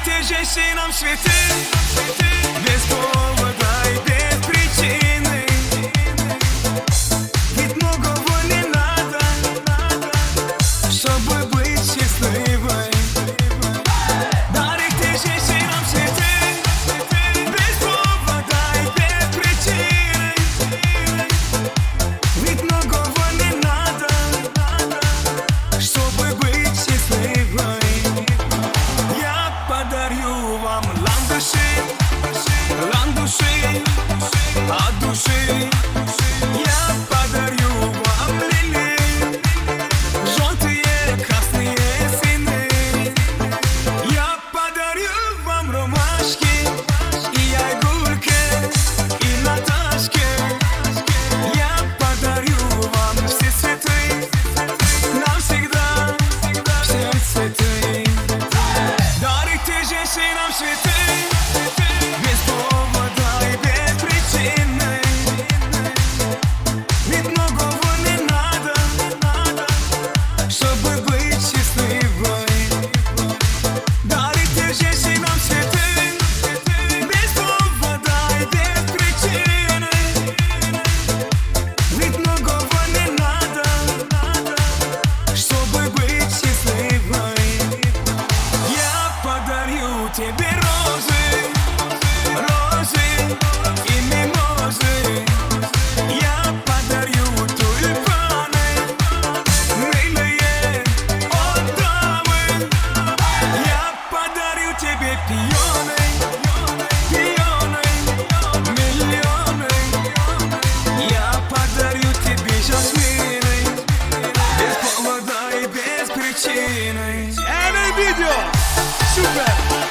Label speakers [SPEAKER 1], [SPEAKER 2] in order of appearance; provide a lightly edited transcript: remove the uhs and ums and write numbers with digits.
[SPEAKER 1] ты женщинам цветы, без повода и без причины. Ведь многого не надо, чтобы быть счастливой. Дари ты женщинам цветы, без повода и без причины. Ведь многого не надо, чтобы быть счастливой. Я подарю вам ландыши, ландыши от души. Я подарю вам лилии, желтые, красные сины. Я подарю вам ромашки и огурки, и Наташки. Я подарю вам все цветы, навсегда все цветы. Дари ты женщинам цветы, без повода и без причины. Ведь многого не надо, чтобы быть счастливой. Дари ты женщинам цветы, без повода и без причины. Ведь многого не надо, чтобы быть счастливой. Я подарю тебе розы, розы и мимозы. Я подарю тюльпаны, милые отдавы. Я подарю тебе пионы, пионы, миллионы. Я подарю тебе жасмины, без повода и без причины.
[SPEAKER 2] Это видео! Супер!